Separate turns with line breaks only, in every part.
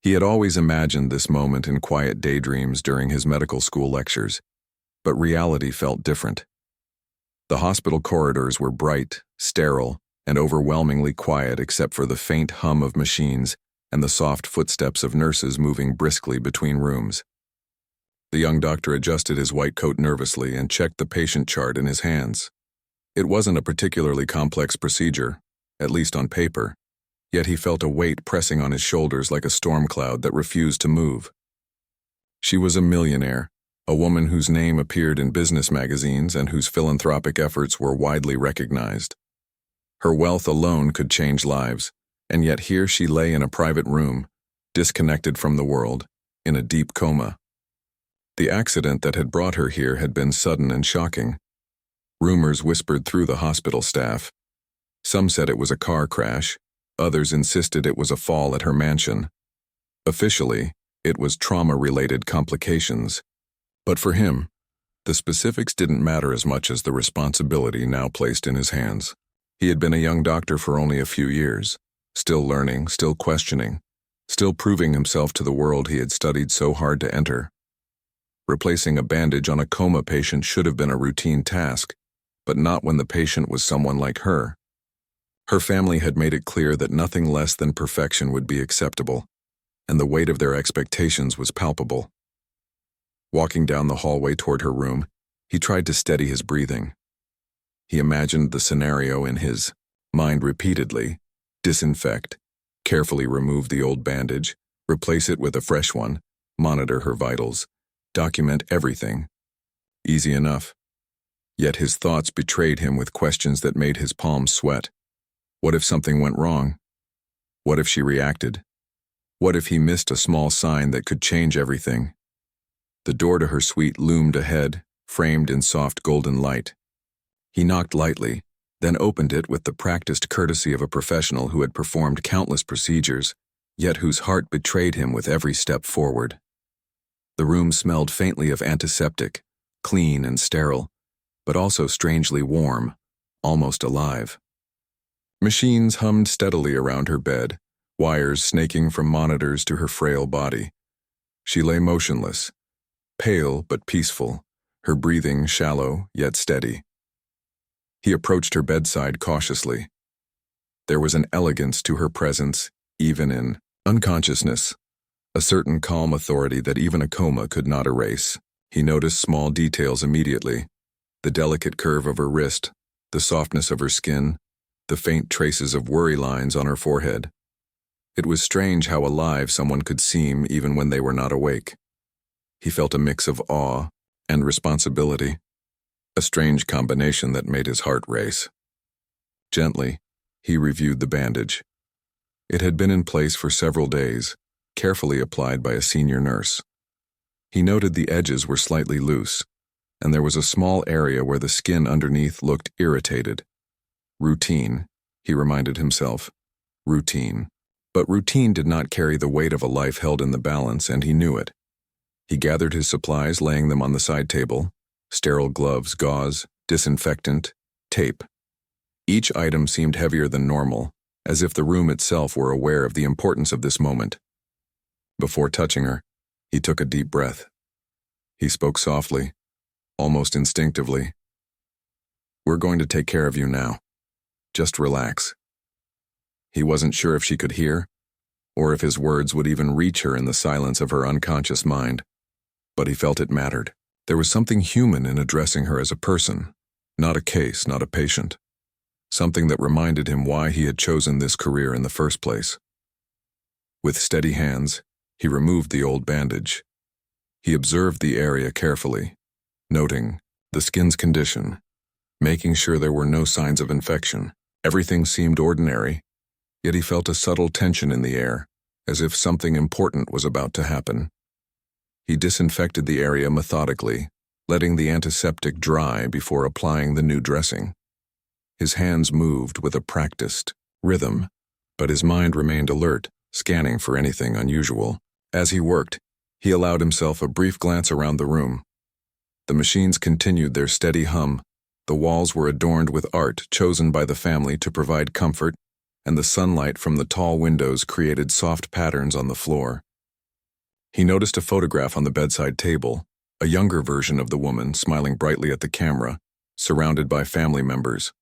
He had always imagined this moment in quiet daydreams during his medical school lectures, but reality felt different. The hospital corridors were bright, sterile, and overwhelmingly quiet except for the faint hum of machines and the soft footsteps of nurses moving briskly between rooms. The young doctor adjusted his white coat nervously and checked the patient chart in his hands. It wasn't a particularly complex procedure, at least on paper, yet he felt a weight pressing on his shoulders like a storm cloud that refused to move. She was a millionaire, a woman whose name appeared in business magazines and whose philanthropic efforts were widely recognized. Her wealth alone could change lives, and yet here she lay in a private room, disconnected from the world, in a deep coma. The accident that had brought her here had been sudden and shocking. Rumors whispered through the hospital staff. Some said it was a car crash, others insisted it was a fall at her mansion. Officially, it was trauma-related complications. But for him, the specifics didn't matter as much as the responsibility now placed in his hands. He had been a young doctor for only a few years, still learning, still questioning, still proving himself to the world he had studied so hard to enter. Replacing a bandage on a coma patient should have been a routine task, but not when the patient was someone like her. Her family had made it clear that nothing less than perfection would be acceptable, and the weight of their expectations was palpable. Walking down the hallway toward her room, he tried to steady his breathing. He imagined the scenario in his mind repeatedly: disinfect, carefully remove the old bandage, replace it with a fresh one, monitor her vitals, document everything. Easy enough. Yet his thoughts betrayed him with questions that made his palms sweat. What if something went wrong? What if she reacted? What if he missed a small sign that could change everything? The door to her suite loomed ahead, framed in soft golden light. He knocked lightly, then opened it with the practiced courtesy of a professional who had performed countless procedures, yet whose heart betrayed him with every step forward. The room smelled faintly of antiseptic, clean and sterile, but also strangely warm, almost alive. Machines hummed steadily around her bed, wires snaking from monitors to her frail body. She lay motionless, pale but peaceful, her breathing shallow yet steady. He approached her bedside cautiously. There was an elegance to her presence, even in unconsciousness, a certain calm authority that even a coma could not erase. He noticed small details immediately: the delicate curve of her wrist, the softness of her skin, the faint traces of worry lines on her forehead. It was strange how alive someone could seem even when they were not awake. He felt a mix of awe and responsibility, a strange combination that made his heart race. Gently, he reviewed the bandage. It had been in place for several days, carefully applied by a senior nurse. He noted the edges were slightly loose, and there was a small area where the skin underneath looked irritated. Routine, he reminded himself. Routine. But routine did not carry the weight of a life held in the balance, and he knew it. He gathered his supplies, laying them on the side table: sterile gloves, gauze, disinfectant, tape. Each item seemed heavier than normal, as if the room itself were aware of the importance of this moment. Before touching her, he took a deep breath. He spoke softly, almost instinctively. "We're going to take care of you now. Just relax." He wasn't sure if she could hear, or if his words would even reach her in the silence of her unconscious mind. But he felt it mattered. There was something human in addressing her as a person, not a case, not a patient. Something that reminded him why he had chosen this career in the first place. With steady hands, he removed the old bandage. He observed the area carefully, noting the skin's condition, making sure there were no signs of infection. Everything seemed ordinary, yet he felt a subtle tension in the air, as if something important was about to happen. He disinfected the area methodically, letting the antiseptic dry before applying the new dressing. His hands moved with a practiced rhythm, but his mind remained alert, scanning for anything unusual. As he worked, he allowed himself a brief glance around the room. The machines continued their steady hum. The walls were adorned with art chosen by the family to provide comfort, and the sunlight from the tall windows created soft patterns on the floor. He noticed a photograph on the bedside table, a younger version of the woman smiling brightly at the camera, surrounded by family members.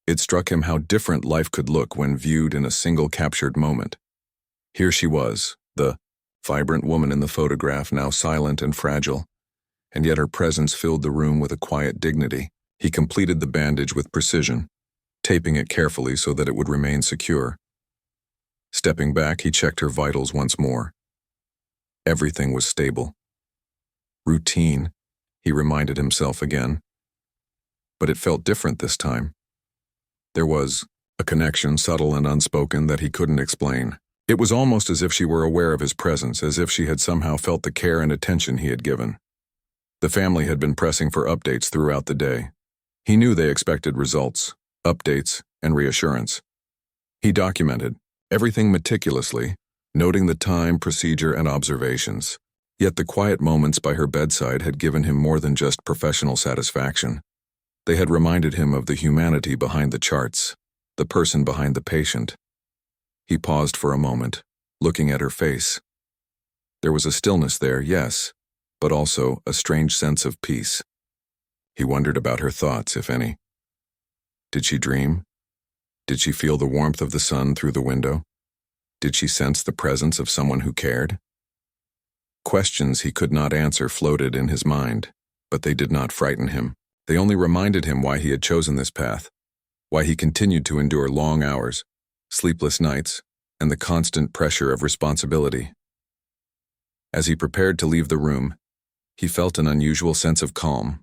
It struck him how different life could look when viewed in a single captured moment. Here she was, the vibrant woman in the photograph, now silent and fragile, and yet her presence filled the room with a quiet dignity. He completed the bandage with precision, taping it carefully so that it would remain secure. Stepping back, he checked her vitals once more. Everything was stable. Routine, he reminded himself again. But it felt different this time. There was a connection, subtle and unspoken, that he couldn't explain. It was almost as if she were aware of his presence, as if she had somehow felt the care and attention he had given. The family had been pressing for updates throughout the day. He knew they expected results, updates, and reassurance. He documented everything meticulously, noting the time, procedure, and observations. Yet the quiet moments by her bedside had given him more than just professional satisfaction. They had reminded him of the humanity behind the charts, the person behind the patient. He paused for a moment, looking at her face. There was a stillness there, yes, but also a strange sense of peace. He wondered about her thoughts, if any. Did she dream? Did she feel the warmth of the sun through the window? Did she sense the presence of someone who cared? Questions he could not answer floated in his mind, but they did not frighten him. They only reminded him why he had chosen this path, why he continued to endure long hours, sleepless nights, and the constant pressure of responsibility. As he prepared to leave the room, he felt an unusual sense of calm.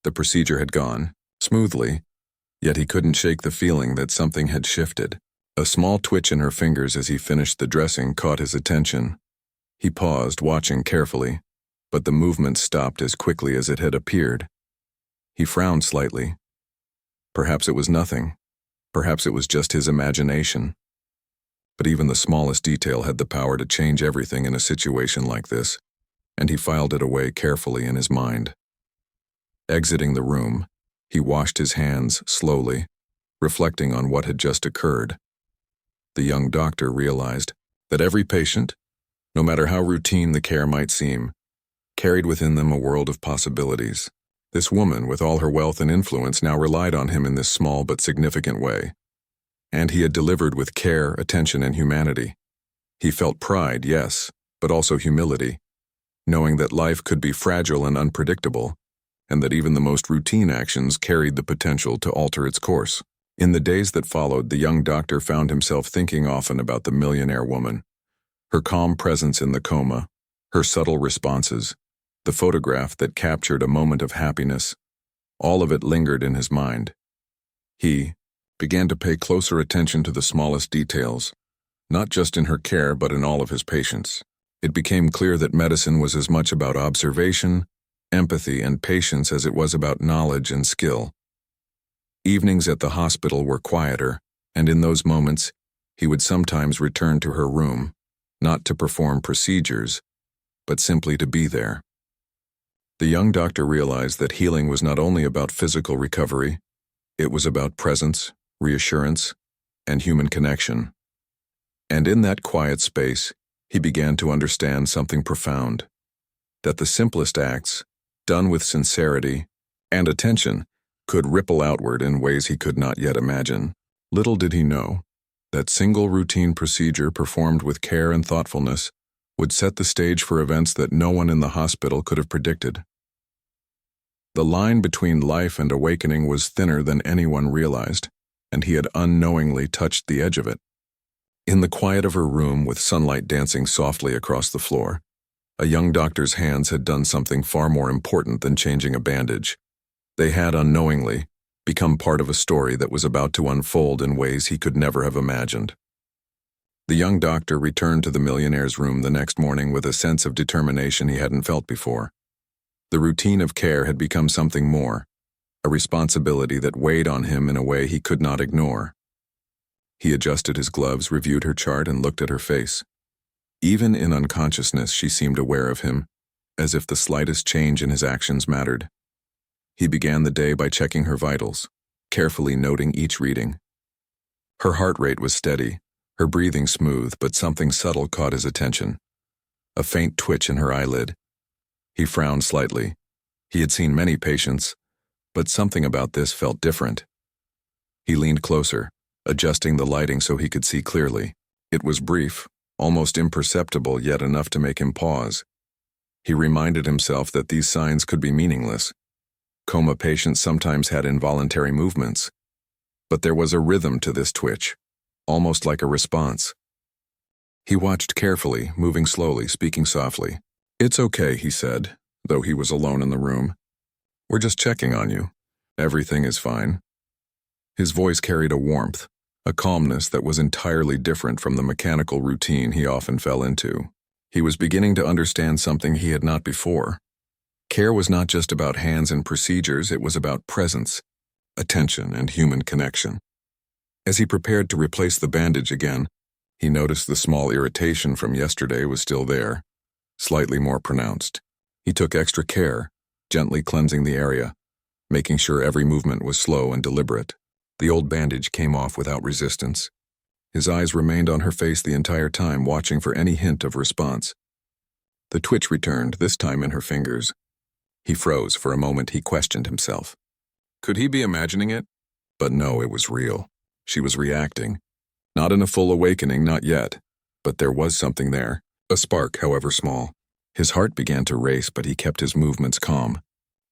The procedure had gone smoothly, yet he couldn't shake the feeling that something had shifted. A small twitch in her fingers as he finished the dressing caught his attention. He paused, watching carefully, but the movement stopped as quickly as it had appeared. He frowned slightly. Perhaps it was nothing. Perhaps it was just his imagination. But even the smallest detail had the power to change everything in a situation like this, and he filed it away carefully in his mind. Exiting the room, he washed his hands slowly, reflecting on what had just occurred. The young doctor realized that every patient, no matter how routine the care might seem, carried within them a world of possibilities. This woman, with all her wealth and influence, now relied on him in this small but significant way. And he had delivered with care, attention, and humanity. He felt pride, yes, but also humility, knowing that life could be fragile and unpredictable, and that even the most routine actions carried the potential to alter its course. In the days that followed, the young doctor found himself thinking often about the millionaire woman, her calm presence in the coma, her subtle responses, the photograph that captured a moment of happiness. All of it lingered in his mind. He began to pay closer attention to the smallest details, not just in her care but in all of his patients. It became clear that medicine was as much about observation, empathy, and patience as it was about knowledge and skill. Evenings at the hospital were quieter, and in those moments, he would sometimes return to her room, not to perform procedures, but simply to be there. The young doctor realized that healing was not only about physical recovery, it was about presence, reassurance, and human connection. And in that quiet space, he began to understand something profound, that the simplest acts, done with sincerity and attention, could ripple outward in ways he could not yet imagine. Little did he know that single routine procedure performed with care and thoughtfulness would set the stage for events that no one in the hospital could have predicted. The line between life and awakening was thinner than anyone realized, and he had unknowingly touched the edge of it. In the quiet of her room, with sunlight dancing softly across the floor, a young doctor's hands had done something far more important than changing a bandage. They had, unknowingly, become part of a story that was about to unfold in ways he could never have imagined. The young doctor returned to the millionaire's room the next morning with a sense of determination he hadn't felt before. The routine of care had become something more, a responsibility that weighed on him in a way he could not ignore. He adjusted his gloves, reviewed her chart, and looked at her face. Even in unconsciousness, she seemed aware of him, as if the slightest change in his actions mattered. He began the day by checking her vitals, carefully noting each reading. Her heart rate was steady, her breathing smooth, but something subtle caught his attention. a faint twitch in her eyelid. He frowned slightly. He had seen many patients, but something about this felt different. He leaned closer, adjusting the lighting so he could see clearly. It was brief, almost imperceptible, yet enough to make him pause. He reminded himself that these signs could be meaningless. Coma patients sometimes had involuntary movements, but there was a rhythm to this twitch, almost like a response. He watched carefully, moving slowly, speaking softly. "It's okay," he said, though he was alone in the room. "We're just checking on you. Everything is fine." His voice carried a warmth, a calmness that was entirely different from the mechanical routine he often fell into. He was beginning to understand something he had not before. Care was not just about hands and procedures, it was about presence, attention, and human connection. As he prepared to replace the bandage again, he noticed the small irritation from yesterday was still there, slightly more pronounced. He took extra care, gently cleansing the area, making sure every movement was slow and deliberate. The old bandage came off without resistance. His eyes remained on her face the entire time, watching for any hint of response. The twitch returned, this time in her fingers. He froze. For a moment he questioned himself. Could he be imagining it? But no, it was real. She was reacting. Not in a full awakening, not yet. But there was something there. A spark, however small. His heart began to race, but he kept his movements calm.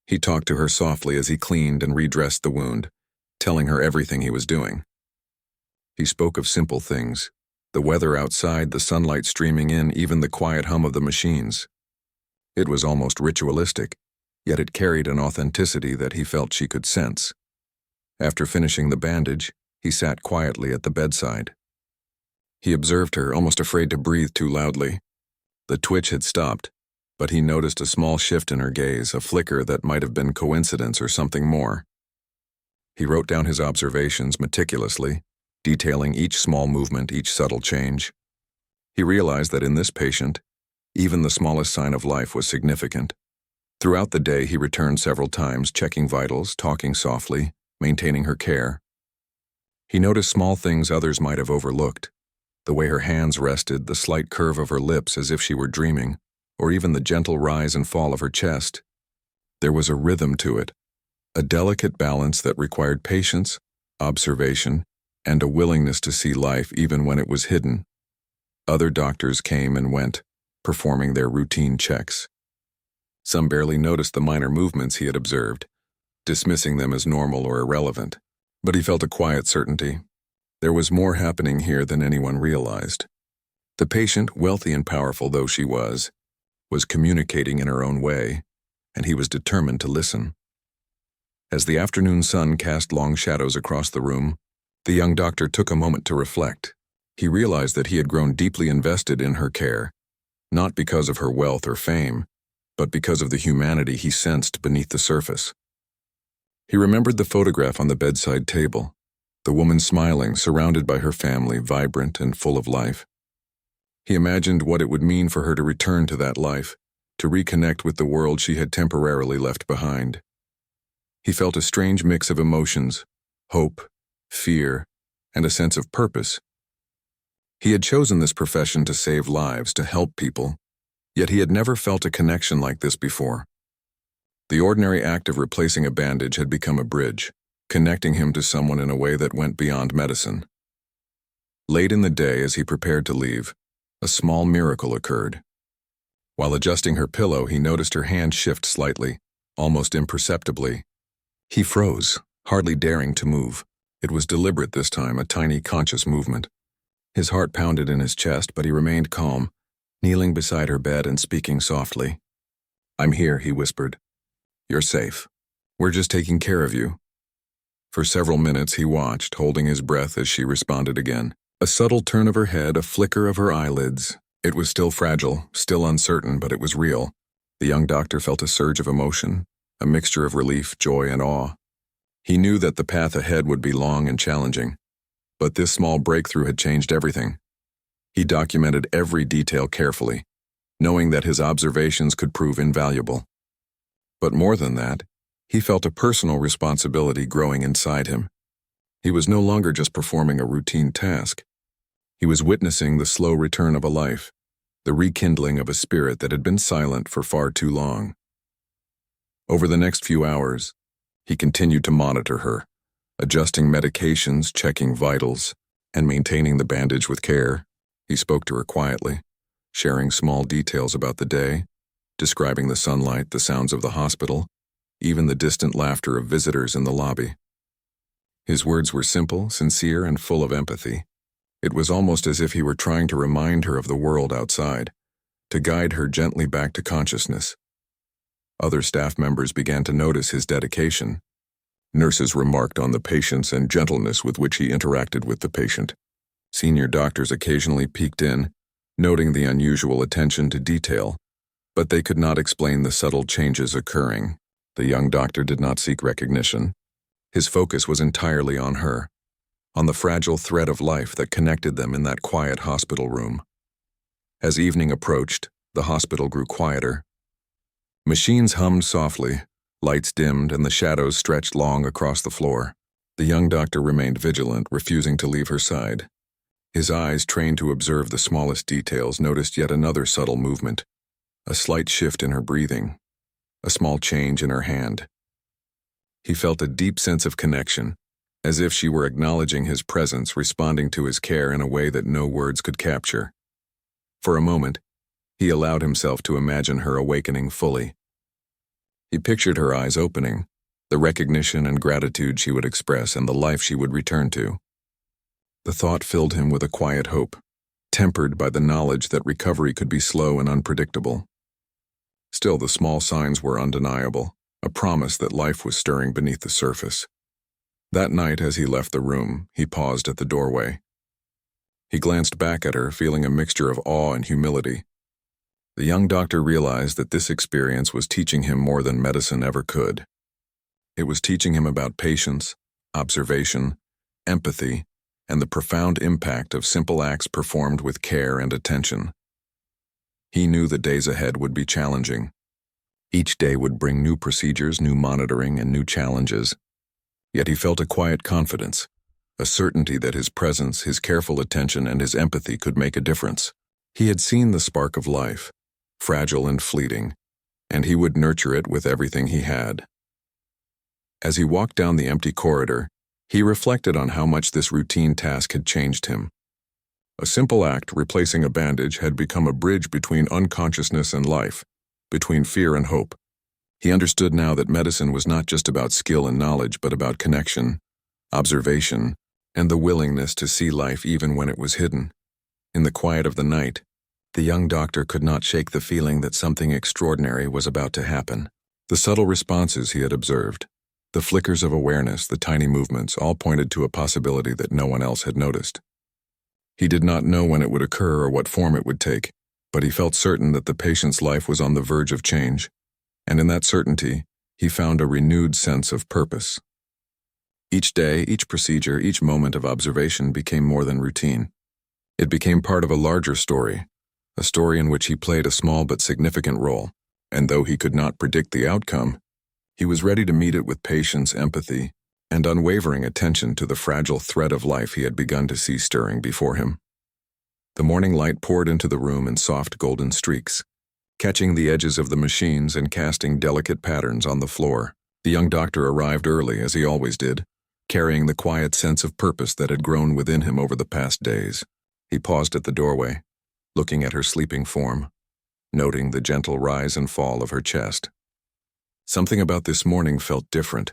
He talked to her softly as he cleaned and redressed the wound, telling her everything he was doing. He spoke of simple things. The weather outside, the sunlight streaming in, even the quiet hum of the machines. It was almost ritualistic, yet it carried an authenticity that he felt she could sense. After finishing the bandage, he sat quietly at the bedside. He observed her, almost afraid to breathe too loudly. The twitch had stopped, but he noticed a small shift in her gaze, a flicker that might have been coincidence or something more. He wrote down his observations meticulously, detailing each small movement, each subtle change. He realized that in this patient, even the smallest sign of life was significant. Throughout the day, he returned several times, checking vitals, talking softly, maintaining her care. He noticed small things others might have overlooked. The way her hands rested, the slight curve of her lips as if she were dreaming, or even the gentle rise and fall of her chest. There was a rhythm to it, a delicate balance that required patience, observation, and a willingness to see life even when it was hidden. Other doctors came and went, performing their routine checks. Some barely noticed the minor movements he had observed, dismissing them as normal or irrelevant. But he felt a quiet certainty. There was more happening here than anyone realized. The patient, wealthy and powerful though she was communicating in her own way, and he was determined to listen. As the afternoon sun cast long shadows across the room, the young doctor took a moment to reflect. He realized that he had grown deeply invested in her care, not because of her wealth or fame, but because of the humanity he sensed beneath the surface. He remembered the photograph on the bedside table, the woman smiling, surrounded by her family, vibrant and full of life. He imagined what it would mean for her to return to that life, to reconnect with the world she had temporarily left behind. He felt a strange mix of emotions, hope, fear, and a sense of purpose. He had chosen this profession to save lives, to help people, yet he had never felt a connection like this before. The ordinary act of replacing a bandage had become a bridge, connecting him to someone in a way that went beyond medicine. Late in the day, as he prepared to leave, a small miracle occurred. While adjusting her pillow, he noticed her hand shift slightly, almost imperceptibly. He froze, hardly daring to move. It was deliberate this time, a tiny conscious movement. His heart pounded in his chest, but he remained calm, kneeling beside her bed and speaking softly. "I'm here," he whispered. "You're safe. We're just taking care of you." For several minutes he watched, holding his breath as she responded again. A subtle turn of her head, a flicker of her eyelids. It was still fragile, still uncertain, but it was real. The young doctor felt a surge of emotion, a mixture of relief, joy, and awe. He knew that the path ahead would be long and challenging, but this small breakthrough had changed everything. He documented every detail carefully, knowing that his observations could prove invaluable. But more than that, he felt a personal responsibility growing inside him. He was no longer just performing a routine task. He was witnessing the slow return of a life, the rekindling of a spirit that had been silent for far too long. Over the next few hours, he continued to monitor her, adjusting medications, checking vitals, and maintaining the bandage with care. He spoke to her quietly, sharing small details about the day, describing the sunlight, the sounds of the hospital, even the distant laughter of visitors in the lobby. His words were simple, sincere, and full of empathy. It was almost as if he were trying to remind her of the world outside, to guide her gently back to consciousness. Other staff members began to notice his dedication. Nurses remarked on the patience and gentleness with which he interacted with the patient. Senior doctors occasionally peeked in, noting the unusual attention to detail, but they could not explain the subtle changes occurring. The young doctor did not seek recognition. His focus was entirely on her, on the fragile thread of life that connected them in that quiet hospital room. As evening approached, the hospital grew quieter. Machines hummed softly, lights dimmed, and the shadows stretched long across the floor. The young doctor remained vigilant, refusing to leave her side. His eyes, trained to observe the smallest details, noticed yet another subtle movement, a slight shift in her breathing, a small change in her hand. He felt a deep sense of connection, as if she were acknowledging his presence, responding to his care in a way that no words could capture. For a moment, he allowed himself to imagine her awakening fully. He pictured her eyes opening, the recognition and gratitude she would express, and the life she would return to. The thought filled him with a quiet hope, tempered by the knowledge that recovery could be slow and unpredictable. Still, the small signs were undeniable, a promise that life was stirring beneath the surface. That night, as he left the room, he paused at the doorway. He glanced back at her, feeling a mixture of awe and humility. The young doctor realized that this experience was teaching him more than medicine ever could. It was teaching him about patience, observation, empathy, and the profound impact of simple acts performed with care and attention. He knew the days ahead would be challenging. Each day would bring new procedures, new monitoring, and new challenges. Yet he felt a quiet confidence, a certainty that his presence, his careful attention, and his empathy could make a difference. He had seen the spark of life, fragile and fleeting, and he would nurture it with everything he had. As he walked down the empty corridor, he reflected on how much this routine task had changed him. A simple act, replacing a bandage, had become a bridge between unconsciousness and life, between fear and hope. He understood now that medicine was not just about skill and knowledge, but about connection, observation, and the willingness to see life even when it was hidden. In the quiet of the night, the young doctor could not shake the feeling that something extraordinary was about to happen. The subtle responses he had observed, the flickers of awareness, the tiny movements, all pointed to a possibility that no one else had noticed. He did not know when it would occur or what form it would take, but he felt certain that the patient's life was on the verge of change, and in that certainty, he found a renewed sense of purpose. Each day, each procedure, each moment of observation became more than routine. It became part of a larger story, a story in which he played a small but significant role, and though he could not predict the outcome, he was ready to meet it with patience, empathy, and unwavering attention to the fragile thread of life he had begun to see stirring before him. The morning light poured into the room in soft golden streaks, catching the edges of the machines and casting delicate patterns on the floor. The young doctor arrived early, as he always did, carrying the quiet sense of purpose that had grown within him over the past days. He paused at the doorway, looking at her sleeping form, noting the gentle rise and fall of her chest. Something about this morning felt different,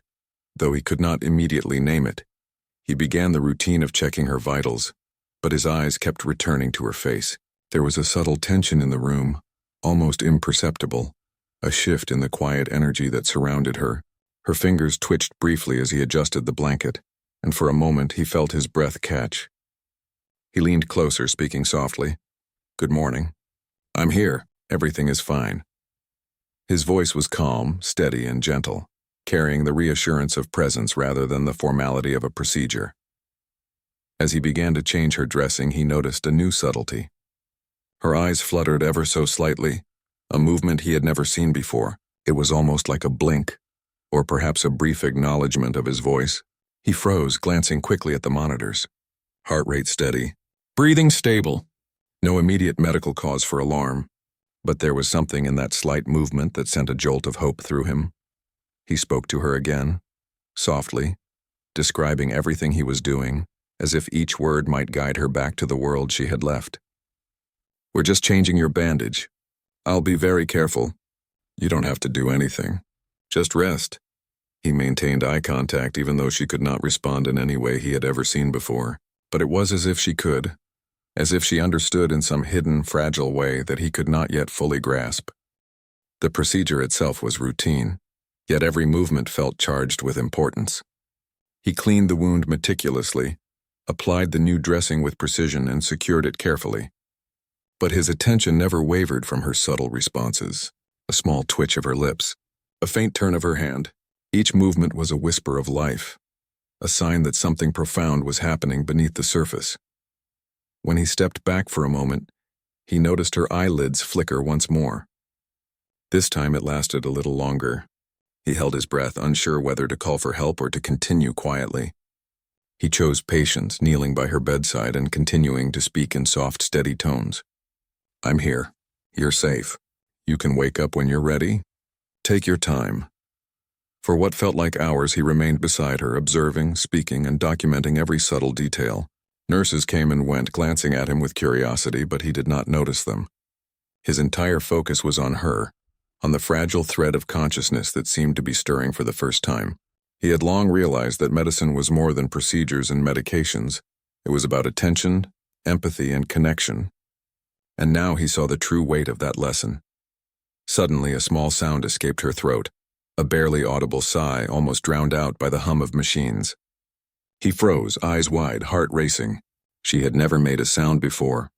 though he could not immediately name it. He began the routine of checking her vitals, but his eyes kept returning to her face. There was a subtle tension in the room, almost imperceptible, a shift in the quiet energy that surrounded her. Her fingers twitched briefly as he adjusted the blanket, and for a moment he felt his breath catch. He leaned closer, speaking softly. "Good morning. I'm here. Everything is fine." His voice was calm, steady, and gentle, carrying the reassurance of presence rather than the formality of a procedure. As he began to change her dressing, he noticed a new subtlety. Her eyes fluttered ever so slightly, a movement he had never seen before. It was almost like a blink, or perhaps a brief acknowledgement of his voice. He froze, glancing quickly at the monitors. Heart rate steady. "Breathing stable," No immediate medical cause for alarm, but there was something in that slight movement that sent a jolt of hope through him. He spoke to her again, softly, describing everything he was doing, as if each word might guide her back to the world she had left. "We're just changing your bandage. I'll be very careful. You don't have to do anything. Just rest." He maintained eye contact even though she could not respond in any way he had ever seen before, but it was as if she could, as if she understood in some hidden, fragile way that he could not yet fully grasp. The procedure itself was routine, yet every movement felt charged with importance. He cleaned the wound meticulously, applied the new dressing with precision, and secured it carefully. But his attention never wavered from her subtle responses. A small twitch of her lips, a faint turn of her hand. Each movement was a whisper of life, a sign that something profound was happening beneath the surface. When he stepped back for a moment, he noticed her eyelids flicker once more. This time it lasted a little longer. He held his breath, unsure whether to call for help or to continue quietly. He chose patience, kneeling by her bedside and continuing to speak in soft, steady tones. "I'm here. You're safe. You can wake up when you're ready. Take your time." For what felt like hours, he remained beside her, observing, speaking, and documenting every subtle detail. Nurses came and went, glancing at him with curiosity, but he did not notice them. His entire focus was on her, on the fragile thread of consciousness that seemed to be stirring for the first time. He had long realized that medicine was more than procedures and medications. It was about attention, empathy, and connection. And now he saw the true weight of that lesson. Suddenly, a small sound escaped her throat, a barely audible sigh almost drowned out by the hum of machines. He froze, eyes wide, heart racing. She had never made a sound before.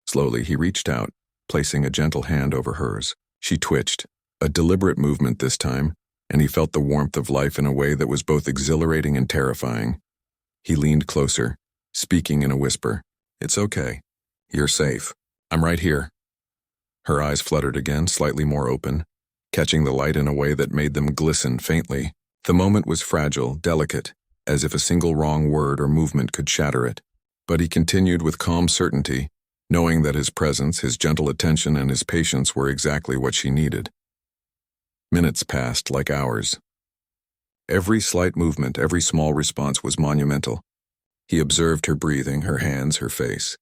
Slowly, he reached out, placing a gentle hand over hers. She twitched, a deliberate movement this time, and he felt the warmth of life in a way that was both exhilarating and terrifying. He leaned closer, speaking in a whisper. "It's okay. You're safe. I'm right here." Her eyes fluttered again, slightly more open, catching the light in a way that made them glisten faintly. The moment was fragile, delicate, as if a single wrong word or movement could shatter it. But he continued with calm certainty, knowing that his presence, his gentle attention, and his patience were exactly what she needed. Minutes passed like hours. Every slight movement, every small response was monumental. He observed her breathing, her hands, her face.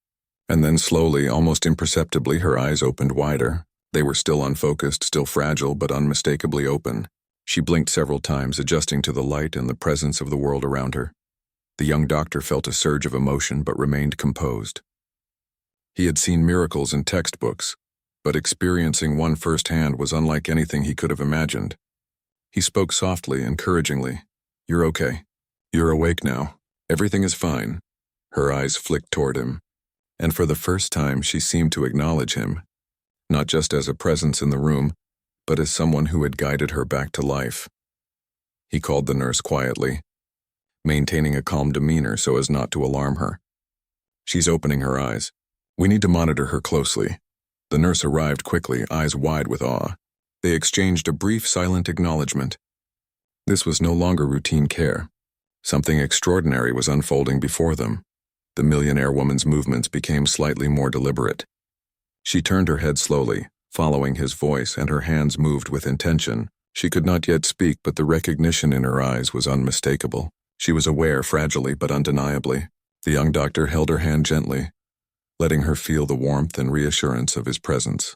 And then slowly, almost imperceptibly, her eyes opened wider. They were still unfocused, still fragile, but unmistakably open. She blinked several times, adjusting to the light and the presence of the world around her. The young doctor felt a surge of emotion, but remained composed. He had seen miracles in textbooks, but experiencing one firsthand was unlike anything he could have imagined. He spoke softly, encouragingly. "You're okay. You're awake now. Everything is fine." Her eyes flicked toward him, and for the first time she seemed to acknowledge him, not just as a presence in the room, but as someone who had guided her back to life. He called the nurse quietly, maintaining a calm demeanor so as not to alarm her. "She's opening her eyes. We need to monitor her closely." The nurse arrived quickly, eyes wide with awe. They exchanged a brief, silent acknowledgement. This was no longer routine care. Something extraordinary was unfolding before them. The millionaire woman's movements became slightly more deliberate. She turned her head slowly, following his voice, and her hands moved with intention. She could not yet speak, but the recognition in her eyes was unmistakable. She was aware, fragilely but undeniably. The young doctor held her hand gently, letting her feel the warmth and reassurance of his presence.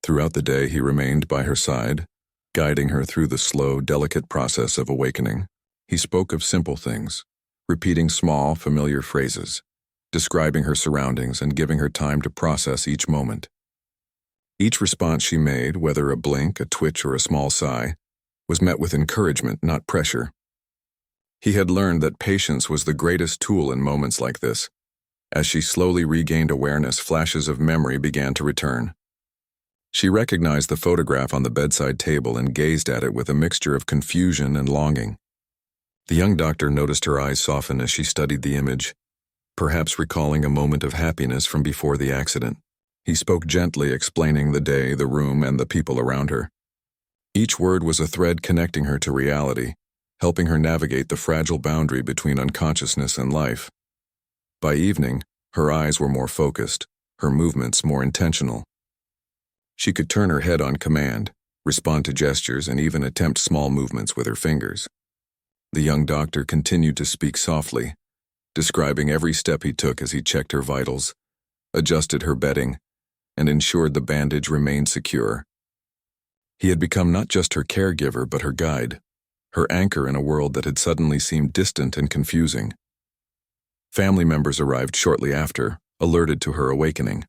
Throughout the day, he remained by her side, guiding her through the slow, delicate process of awakening. He spoke of simple things, repeating small, familiar phrases, describing her surroundings and giving her time to process each moment. Each response she made, whether a blink, a twitch, or a small sigh, was met with encouragement, not pressure. He had learned that patience was the greatest tool in moments like this. As she slowly regained awareness, flashes of memory began to return. She recognized the photograph on the bedside table and gazed at it with a mixture of confusion and longing. The young doctor noticed her eyes soften as she studied the image, perhaps recalling a moment of happiness from before the accident. He spoke gently, explaining the day, the room, and the people around her. Each word was a thread connecting her to reality, helping her navigate the fragile boundary between unconsciousness and life. By evening, her eyes were more focused, her movements more intentional. She could turn her head on command, respond to gestures, and even attempt small movements with her fingers. The young doctor continued to speak softly, describing every step he took as he checked her vitals, adjusted her bedding, and ensured the bandage remained secure. He had become not just her caregiver but her guide, her anchor in a world that had suddenly seemed distant and confusing. Family members arrived shortly after, alerted to her awakening.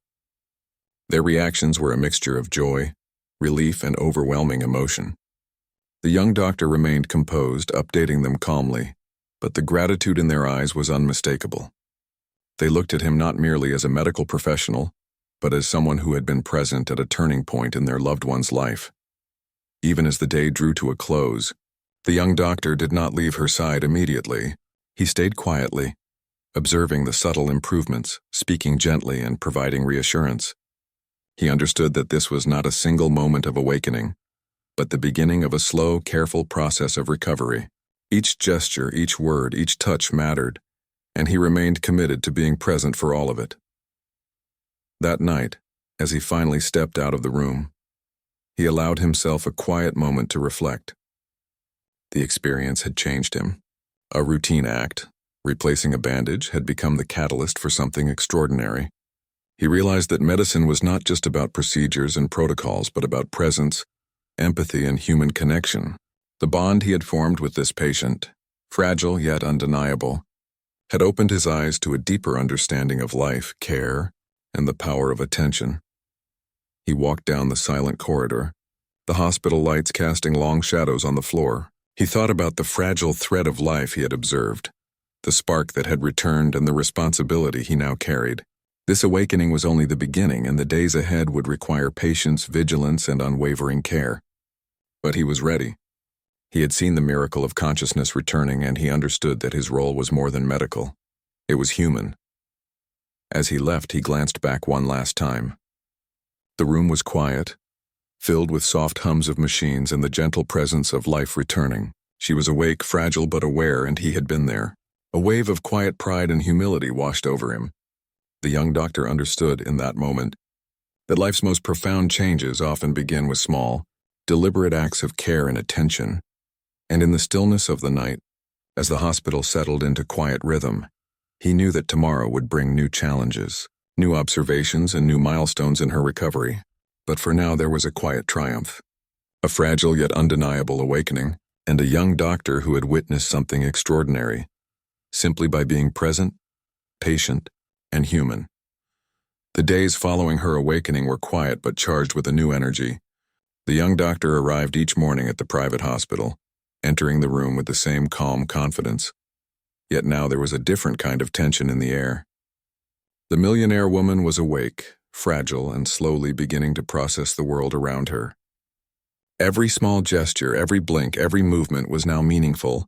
Their reactions were a mixture of joy, relief, and overwhelming emotion. The young doctor remained composed, updating them calmly, but the gratitude in their eyes was unmistakable. They looked at him not merely as a medical professional, but as someone who had been present at a turning point in their loved one's life. Even as the day drew to a close, the young doctor did not leave her side immediately. He stayed quietly, observing the subtle improvements, speaking gently and providing reassurance. He understood that this was not a single moment of awakening, but the beginning of a slow, careful process of recovery. Each gesture, each word, each touch mattered, and he remained committed to being present for all of it. That night, as he finally stepped out of the room, he allowed himself a quiet moment to reflect. The experience had changed him. A routine act, replacing a bandage, had become the catalyst for something extraordinary. He realized that medicine was not just about procedures and protocols, but about presence, empathy, and human connection. The bond he had formed with this patient, fragile yet undeniable, had opened his eyes to a deeper understanding of life, care, and the power of attention. He walked down the silent corridor, the hospital lights casting long shadows on the floor. He thought about the fragile thread of life he had observed, the spark that had returned, and the responsibility he now carried. This awakening was only the beginning, and the days ahead would require patience, vigilance, and unwavering care. But he was ready. He had seen the miracle of consciousness returning, and he understood that his role was more than medical. It was human. As he left, he glanced back one last time. The room was quiet, filled with soft hums of machines and the gentle presence of life returning. She was awake, fragile but aware, and he had been there. A wave of quiet pride and humility washed over him. The young doctor understood in that moment that life's most profound changes often begin with small, deliberate acts of care and attention. And in the stillness of the night, as the hospital settled into quiet rhythm, he knew that tomorrow would bring new challenges, new observations, and new milestones in her recovery. But for now there was a quiet triumph, a fragile yet undeniable awakening, and a young doctor who had witnessed something extraordinary, simply by being present, patient, and human. The days following her awakening were quiet but charged with a new energy. The young doctor arrived each morning at the private hospital, entering the room with the same calm confidence. Yet now there was a different kind of tension in the air. The millionaire woman was awake, fragile, and slowly beginning to process the world around her. Every small gesture, every blink, every movement was now meaningful,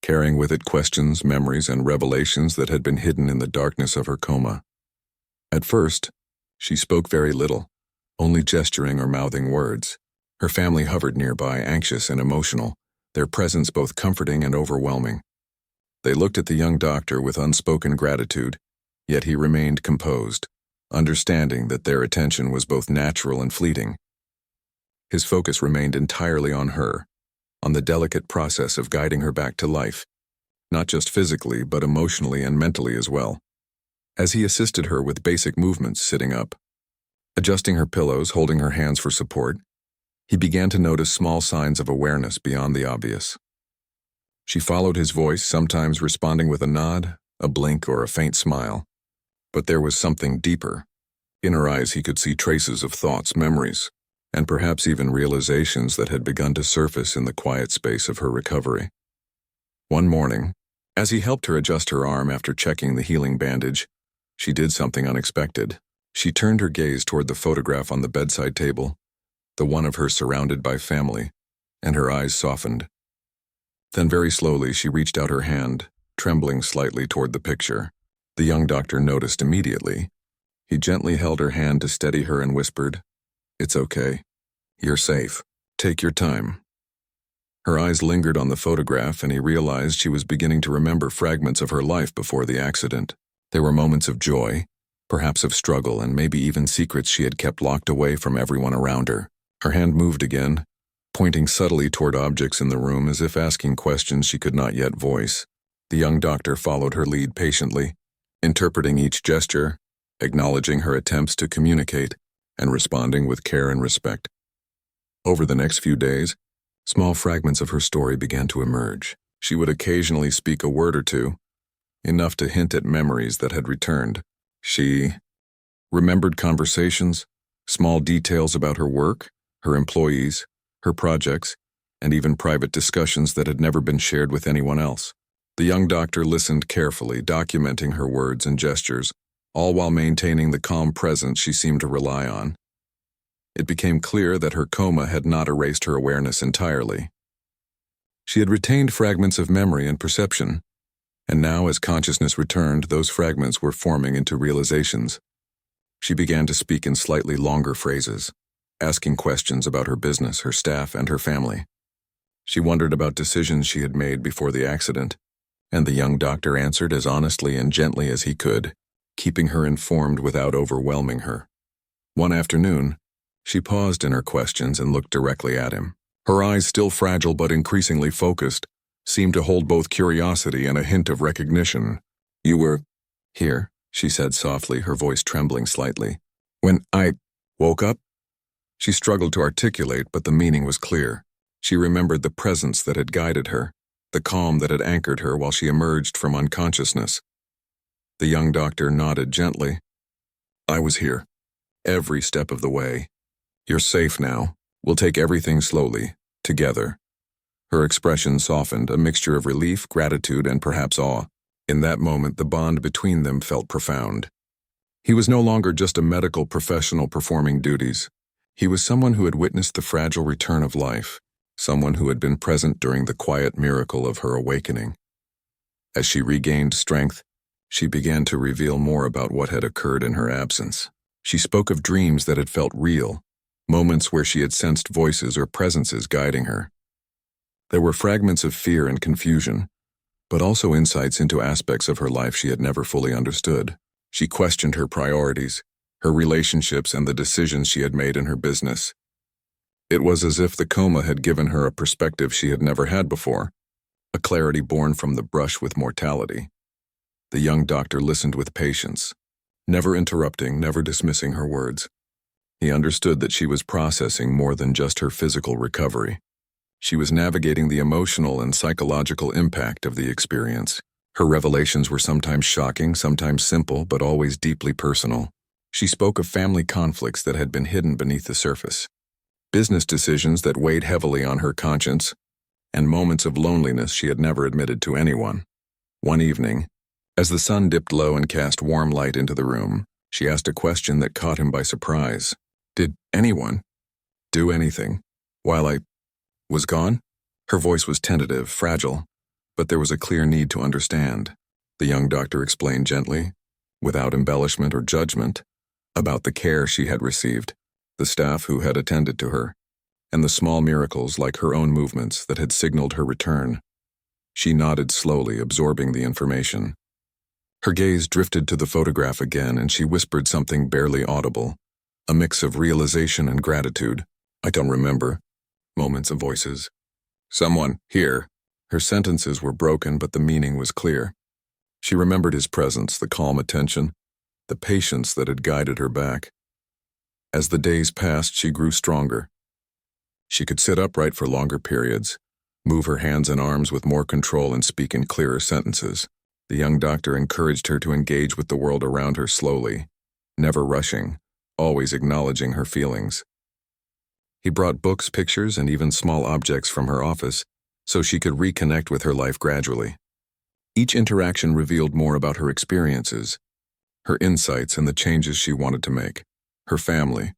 carrying with it questions, memories, and revelations that had been hidden in the darkness of her coma. At first, she spoke very little, only gesturing or mouthing words. Her family hovered nearby, anxious and emotional, their presence both comforting and overwhelming. They looked at the young doctor with unspoken gratitude, yet he remained composed, understanding that their attention was both natural and fleeting. His focus remained entirely on her, on the delicate process of guiding her back to life, not just physically but emotionally and mentally as well. As he assisted her with basic movements, sitting up, adjusting her pillows, holding her hands for support, he began to notice small signs of awareness beyond the obvious. She followed his voice, sometimes responding with a nod, a blink, or a faint smile. But there was something deeper. In her eyes he could see traces of thoughts, memories, and perhaps even realizations that had begun to surface in the quiet space of her recovery. One morning, as he helped her adjust her arm after checking the healing bandage, she did something unexpected. She turned her gaze toward the photograph on the bedside table, the one of her surrounded by family, and her eyes softened. Then very slowly she reached out her hand, trembling slightly toward the picture. The young doctor noticed immediately. He gently held her hand to steady her and whispered, "It's okay. You're safe. Take your time." Her eyes lingered on the photograph, and he realized she was beginning to remember fragments of her life before the accident. There were moments of joy, perhaps of struggle and maybe even secrets she had kept locked away from everyone around her. Her hand moved again, pointing subtly toward objects in the room as if asking questions she could not yet voice. The young doctor followed her lead patiently, interpreting each gesture, acknowledging her attempts to communicate, and responding with care and respect. Over the next few days, small fragments of her story began to emerge. She would occasionally speak a word or two, enough to hint at memories that had returned. She remembered conversations, small details about her work, her employees, her projects, and even private discussions that had never been shared with anyone else. The young doctor listened carefully, documenting her words and gestures, all while maintaining the calm presence she seemed to rely on. It became clear that her coma had not erased her awareness entirely. She had retained fragments of memory and perception, and now as consciousness returned, those fragments were forming into realizations. She began to speak in slightly longer phrases, asking questions about her business, her staff, and her family. She wondered about decisions she had made before the accident, and the young doctor answered as honestly and gently as he could, keeping her informed without overwhelming her. One afternoon, she paused in her questions and looked directly at him. Her eyes, still fragile but increasingly focused, seemed to hold both curiosity and a hint of recognition. "You were here," she said softly, her voice trembling slightly. "When I woke up?" She struggled to articulate, but the meaning was clear. She remembered the presence that had guided her, the calm that had anchored her while she emerged from unconsciousness. The young doctor nodded gently. "I was here, every step of the way. You're safe now. We'll take everything slowly, together." Her expression softened, a mixture of relief, gratitude, and perhaps awe. In that moment, the bond between them felt profound. He was no longer just a medical professional performing duties. He was someone who had witnessed the fragile return of life, someone who had been present during the quiet miracle of her awakening. As she regained strength, she began to reveal more about what had occurred in her absence. She spoke of dreams that had felt real, moments where she had sensed voices or presences guiding her. There were fragments of fear and confusion, but also insights into aspects of her life she had never fully understood. She questioned her priorities, her relationships, and the decisions she had made in her business. It was as if the coma had given her a perspective she had never had before, a clarity born from the brush with mortality. The young doctor listened with patience, never interrupting, never dismissing her words. He understood that she was processing more than just her physical recovery. She was navigating the emotional and psychological impact of the experience. Her revelations were sometimes shocking, sometimes simple, but always deeply personal. She spoke of family conflicts that had been hidden beneath the surface, business decisions that weighed heavily on her conscience, and moments of loneliness she had never admitted to anyone. One evening, as the sun dipped low and cast warm light into the room, she asked a question that caught him by surprise. "Did anyone do anything while I was gone?" Her voice was tentative, fragile, but there was a clear need to understand. The young doctor explained gently, without embellishment or judgment, about the care she had received, the staff who had attended to her, and the small miracles like her own movements that had signaled her return. She nodded slowly, absorbing the information. Her gaze drifted to the photograph again, and she whispered something barely audible, a mix of realization and gratitude. "I don't remember." Moments of voices. "Someone here." Her sentences were broken, but the meaning was clear. She remembered his presence, the calm attention, the patience that had guided her back. As the days passed, she grew stronger. She could sit upright for longer periods, move her hands and arms with more control, and speak in clearer sentences. The young doctor encouraged her to engage with the world around her slowly, never rushing, always acknowledging her feelings. He brought books, pictures, and even small objects from her office so she could reconnect with her life gradually. Each interaction revealed more about her experiences, her insights, and the changes she wanted to make. Her family,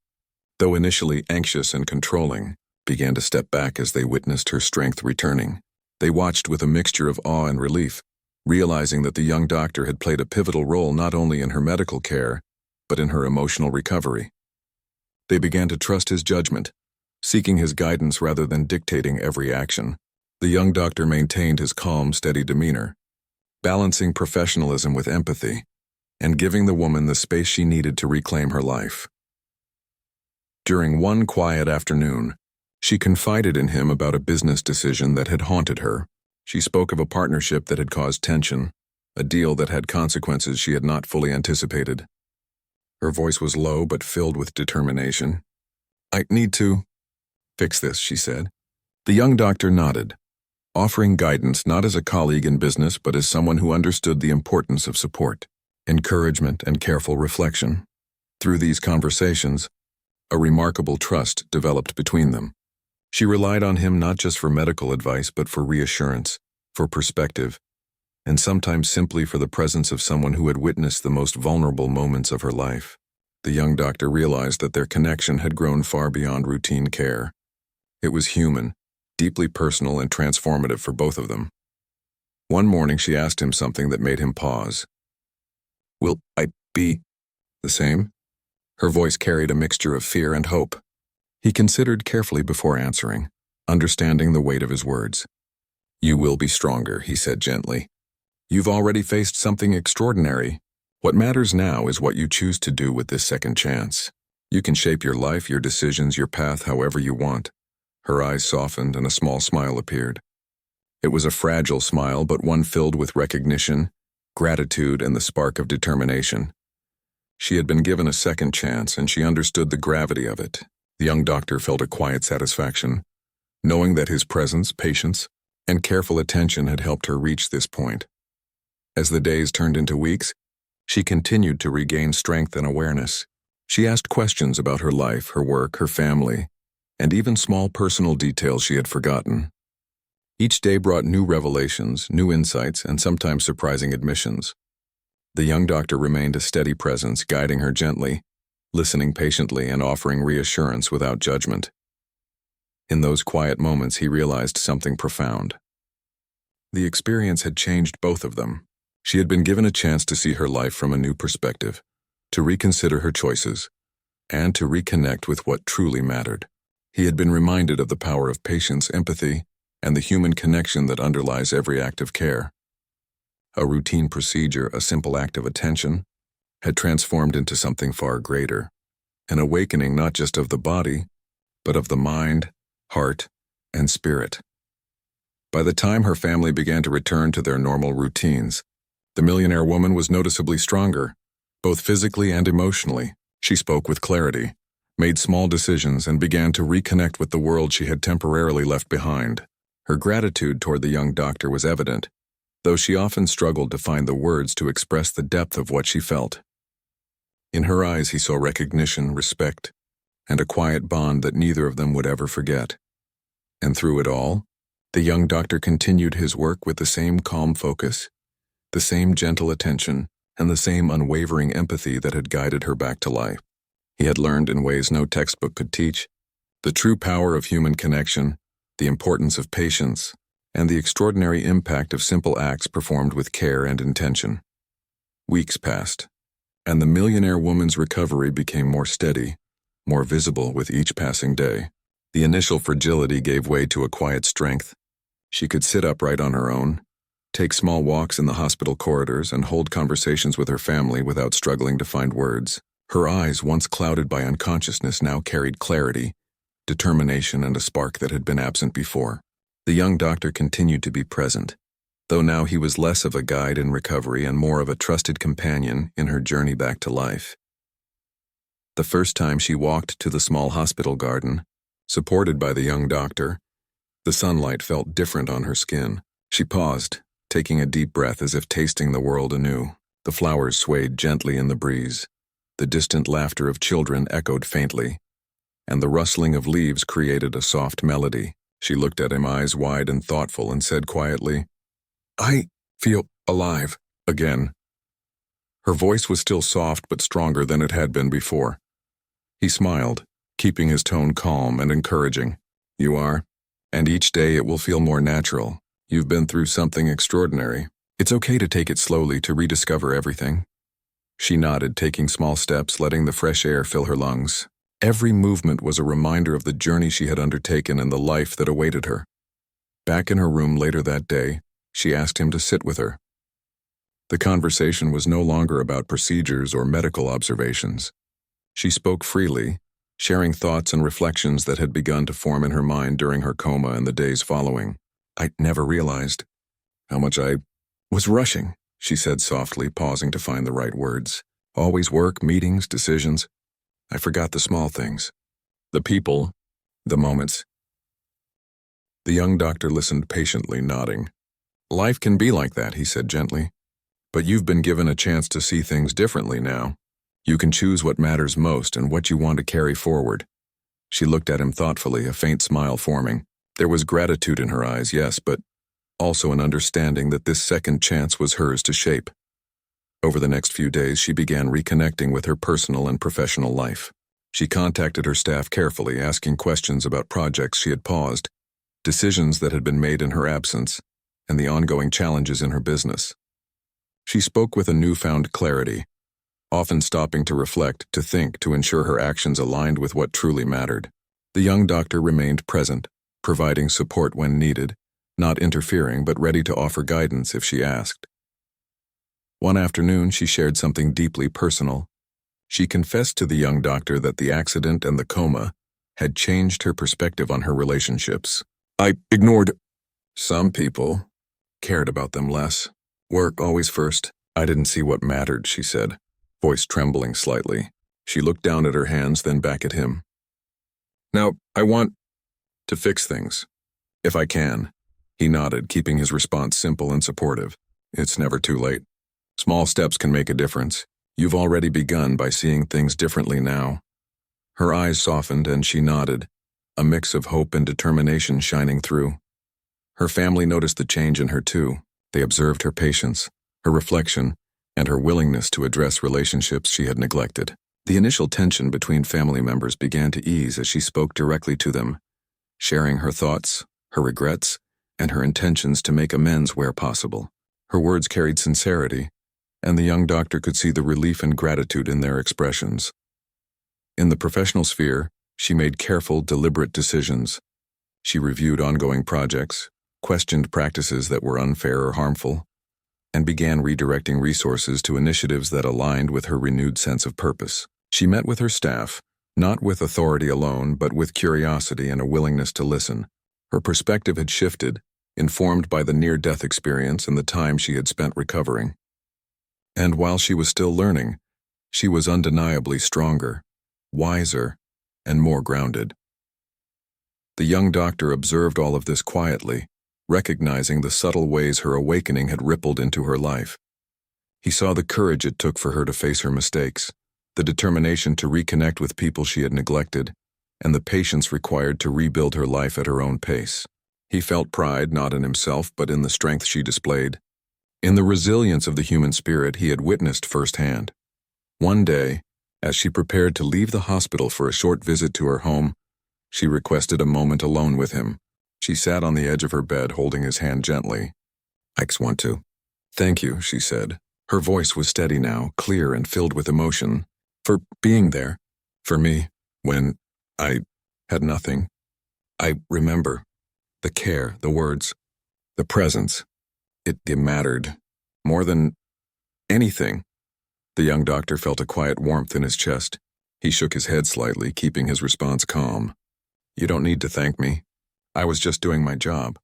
though initially anxious and controlling, began to step back as they witnessed her strength returning. They watched with a mixture of awe and relief, realizing that the young doctor had played a pivotal role not only in her medical care, but in her emotional recovery. They began to trust his judgment, seeking his guidance rather than dictating every action. The young doctor maintained his calm, steady demeanor, balancing professionalism with empathy. and giving the woman the space she needed to reclaim her life. During one quiet afternoon, she confided in him about a business decision that had haunted her. She spoke of a partnership that had caused tension, a deal that had consequences she had not fully anticipated. Her voice was low but filled with determination. "I need to fix this," she said. The young doctor nodded, offering guidance not as a colleague in business but as someone who understood the importance of support, encouragement, and careful reflection. Through these conversations, a remarkable trust developed between them. She relied on him not just for medical advice but for reassurance, for perspective, and sometimes simply for the presence of someone who had witnessed the most vulnerable moments of her life. The young doctor realized that their connection had grown far beyond routine care. It was human, deeply personal, and transformative for both of them. One morning she asked him something that made him pause. "Will I be the same?" Her voice carried a mixture of fear and hope. He considered carefully before answering, understanding the weight of his words. "You will be stronger," he said gently. "You've already faced something extraordinary. What matters now is what you choose to do with this second chance. You can shape your life, your decisions, your path however you want." Her eyes softened and a small smile appeared. It was a fragile smile, but one filled with recognition, gratitude, and the spark of determination. She had been given a second chance, and she understood the gravity of it. The young doctor felt a quiet satisfaction, knowing that his presence, patience, and careful attention had helped her reach this point. As the days turned into weeks, she continued to regain strength and awareness. She asked questions about her life, her work, her family, and even small personal details she had forgotten. Each day brought new revelations, new insights, and sometimes surprising admissions. The young doctor remained a steady presence, guiding her gently, listening patiently, and offering reassurance without judgment. In those quiet moments, he realized something profound. The experience had changed both of them. She had been given a chance to see her life from a new perspective, to reconsider her choices, and to reconnect with what truly mattered. He had been reminded of the power of patience, empathy, and the human connection that underlies every act of care. A routine procedure, a simple act of attention, had transformed into something far greater, an awakening not just of the body, but of the mind, heart, and spirit. By the time her family began to return to their normal routines, the millionaire woman was noticeably stronger, both physically and emotionally. She spoke with clarity, made small decisions, and began to reconnect with the world she had temporarily left behind. Her gratitude toward the young doctor was evident, though she often struggled to find the words to express the depth of what she felt. In her eyes he saw recognition, respect, and a quiet bond that neither of them would ever forget. And through it all, the young doctor continued his work with the same calm focus, the same gentle attention, and the same unwavering empathy that had guided her back to life. He had learned in ways no textbook could teach the true power of human connection, the importance of patience, and the extraordinary impact of simple acts performed with care and intention. Weeks passed, and the millionaire woman's recovery became more steady, more visible with each passing day. The initial fragility gave way to a quiet strength. She could sit upright on her own, take small walks in the hospital corridors, and hold conversations with her family without struggling to find words. Her eyes, once clouded by unconsciousness, now carried clarity, determination, and a spark that had been absent before. The young doctor continued to be present, though now he was less of a guide in recovery and more of a trusted companion in her journey back to life. The first time she walked to the small hospital garden, supported by the young doctor, the sunlight felt different on her skin. She paused, taking a deep breath as if tasting the world anew. The flowers swayed gently in the breeze. The distant laughter of children echoed faintly, and the rustling of leaves created a soft melody. She looked at him, eyes wide and thoughtful, and said quietly, "I feel alive again." Her voice was still soft but stronger than it had been before. He smiled, keeping his tone calm and encouraging. "You are, and each day it will feel more natural. You've been through something extraordinary. It's okay to take it slowly, to rediscover everything." She nodded, taking small steps, letting the fresh air fill her lungs. Every movement was a reminder of the journey she had undertaken and the life that awaited her. Back in her room later that day, she asked him to sit with her. The conversation was no longer about procedures or medical observations. She spoke freely, sharing thoughts and reflections that had begun to form in her mind during her coma and the days following. "I never realized how much I was rushing," she said softly, pausing to find the right words. "Always work, meetings, decisions. I forgot the small things. The people, the moments." The young doctor listened patiently, nodding. "Life can be like that," he said gently. "But you've been given a chance to see things differently now. You can choose what matters most and what you want to carry forward." She looked at him thoughtfully, a faint smile forming. There was gratitude in her eyes, yes, but also an understanding that this second chance was hers to shape. Over the next few days, she began reconnecting with her personal and professional life. She contacted her staff carefully, asking questions about projects she had paused, decisions that had been made in her absence, and the ongoing challenges in her business. She spoke with a newfound clarity, often stopping to reflect, to think, to ensure her actions aligned with what truly mattered. The young doctor remained present, providing support when needed, not interfering but ready to offer guidance if she asked. One afternoon, she shared something deeply personal. She confessed to the young doctor that the accident and the coma had changed her perspective on her relationships. "I ignored some people, cared about them less. Work always first. I didn't see what mattered," she said, voice trembling slightly. She looked down at her hands, then back at him. "Now, I want to fix things, if I can." He nodded, keeping his response simple and supportive. "It's never too late. Small steps can make a difference. You've already begun by seeing things differently now." Her eyes softened and she nodded, a mix of hope and determination shining through. Her family noticed the change in her too. They observed her patience, her reflection, and her willingness to address relationships she had neglected. The initial tension between family members began to ease as she spoke directly to them, sharing her thoughts, her regrets, and her intentions to make amends where possible. Her words carried sincerity, and the young doctor could see the relief and gratitude in their expressions. In the professional sphere, she made careful, deliberate decisions. She reviewed ongoing projects, questioned practices that were unfair or harmful, and began redirecting resources to initiatives that aligned with her renewed sense of purpose. She met with her staff, not with authority alone, but with curiosity and a willingness to listen. Her perspective had shifted, informed by the near-death experience and the time she had spent recovering. And while she was still learning, she was undeniably stronger, wiser, and more grounded. The young doctor observed all of this quietly, recognizing the subtle ways her awakening had rippled into her life. He saw the courage it took for her to face her mistakes, the determination to reconnect with people she had neglected, and the patience required to rebuild her life at her own pace. He felt pride not in himself but in the strength she displayed, in the resilience of the human spirit he had witnessed firsthand. One day, as she prepared to leave the hospital for a short visit to her home, she requested a moment alone with him. She sat on the edge of her bed, holding his hand gently. "I just want to." "Thank you," she said. Her voice was steady now, clear and filled with emotion. "For being there, for me, when I had nothing. I remember the care, the words, the presence. It mattered more than anything." The young doctor felt a quiet warmth in his chest. He shook his head slightly, keeping his response calm. "You don't need to thank me. I was just doing my job.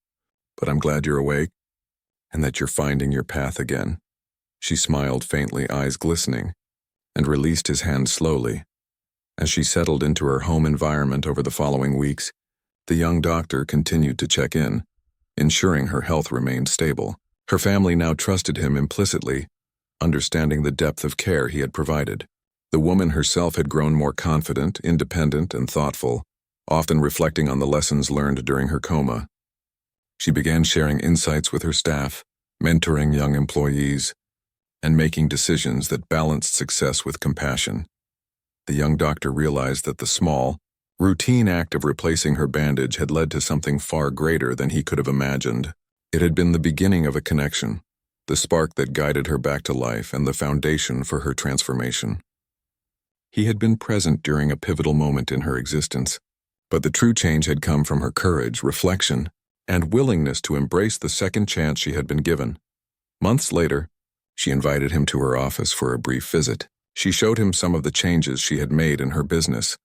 But I'm glad you're awake and that you're finding your path again." She smiled faintly, eyes glistening, and released his hand slowly. As she settled into her home environment over the following weeks, the young doctor continued to check in, ensuring her health remained stable. Her family now trusted him implicitly, understanding the depth of care he had provided. The woman herself had grown more confident, independent, and thoughtful, often reflecting on the lessons learned during her coma. She began sharing insights with her staff, mentoring young employees, and making decisions that balanced success with compassion. The young doctor realized that the small, routine act of replacing her bandage had led to something far greater than he could have imagined. It had been the beginning of a connection, the spark that guided her back to life and the foundation for her transformation. He had been present during a pivotal moment in her existence, but the true change had come from her courage, reflection, and willingness to embrace the second chance she had been given. Months later, She invited him to her office for a brief visit. She showed him some of the changes she had made in her business,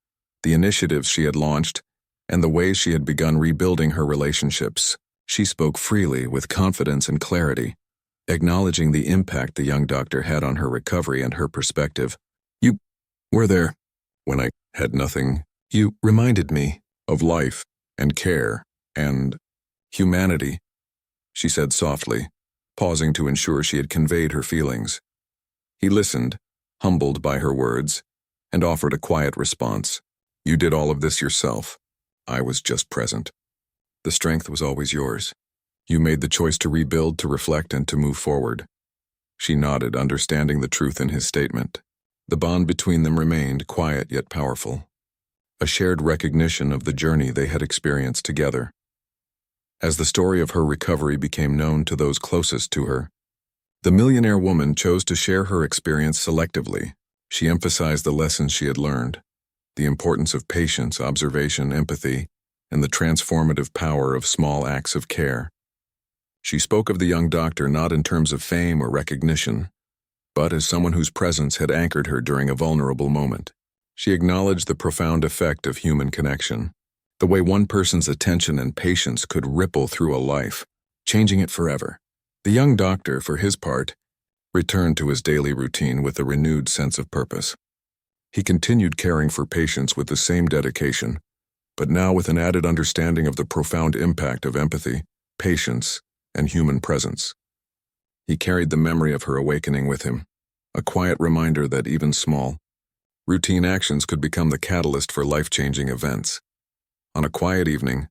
the initiatives she had launched, and the ways she had begun rebuilding her relationships. She spoke freely, with confidence and clarity, acknowledging the impact the young doctor had on her recovery and her perspective. "You were there when I had nothing. You reminded me of life and care and humanity," she said softly, pausing to ensure she had conveyed her feelings. He listened, humbled by her words, and offered a quiet response. "You did all of this yourself. I was just present. The strength was always yours. You made the choice to rebuild, to reflect, and to move forward." She nodded, understanding the truth in his statement. The bond between them remained quiet yet powerful, a shared recognition of the journey they had experienced together. As the story of her recovery became known to those closest to her, the millionaire woman chose to share her experience selectively. She emphasized the lessons she had learned, the importance of patience, observation, empathy, and the transformative power of small acts of care. She spoke of the young doctor not in terms of fame or recognition, but as someone whose presence had anchored her during a vulnerable moment. She acknowledged the profound effect of human connection, the way one person's attention and patience could ripple through a life, changing it forever. The young doctor, for his part, returned to his daily routine with a renewed sense of purpose. He continued caring for patients with the same dedication, but now with an added understanding of the profound impact of empathy, patience, and human presence. He carried the memory of her awakening with him, a quiet reminder that even small, routine actions could become the catalyst for life-changing events. On a quiet evening,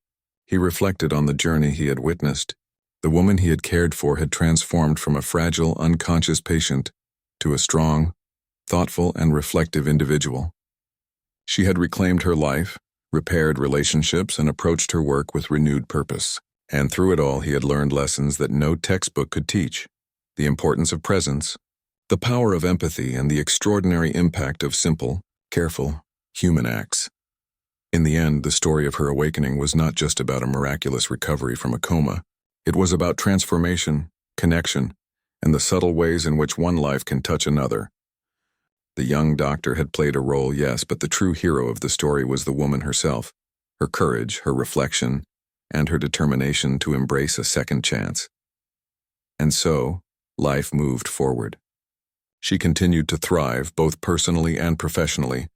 he reflected on the journey he had witnessed. The woman he had cared for had transformed from a fragile, unconscious patient to a strong, thoughtful, and reflective individual. She had reclaimed her life, repaired relationships, and approached her work with renewed purpose. And through it all, he had learned lessons that no textbook could teach: the importance of presence, the power of empathy, and the extraordinary impact of simple, careful, human acts. In the end, the story of her awakening was not just about a miraculous recovery from a coma. It was about transformation, connection, and the subtle ways in which one life can touch another. The young doctor had played a role, yes, but the true hero of the story was the woman herself, her courage, her reflection, and her determination to embrace a second chance. And so, life moved forward. She continued to thrive, both personally and professionally,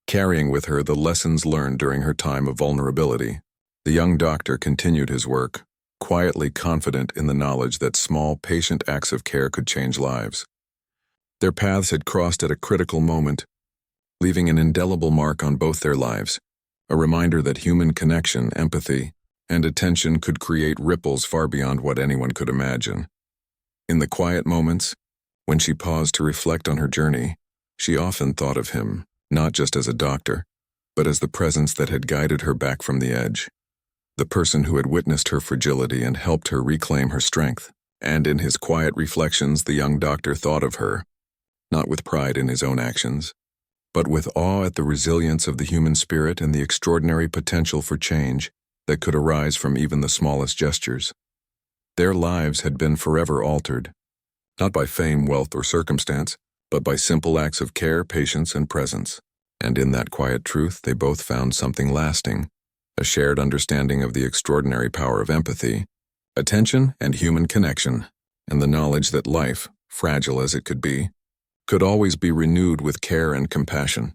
carrying with her the lessons learned during her time of vulnerability. The young doctor continued his work, quietly confident in the knowledge that small, patient acts of care could change lives. Their paths had crossed at a critical moment, leaving an indelible mark on both their lives, a reminder that human connection, empathy, and attention could create ripples far beyond what anyone could imagine. In the quiet moments, when she paused to reflect on her journey, she often thought of him, not just as a doctor, but as the presence that had guided her back from the edge, the person who had witnessed her fragility and helped her reclaim her strength. And in his quiet reflections, the young doctor thought of her, not with pride in his own actions, but with awe at the resilience of the human spirit and the extraordinary potential for change that could arise from even the smallest gestures. Their lives had been forever altered, not by fame, wealth, or circumstance, but by simple acts of care, patience, and presence. And in that quiet truth, they both found something lasting, a shared understanding of the extraordinary power of empathy, attention, and human connection, and the knowledge that life, fragile as it could always be renewed with care and compassion.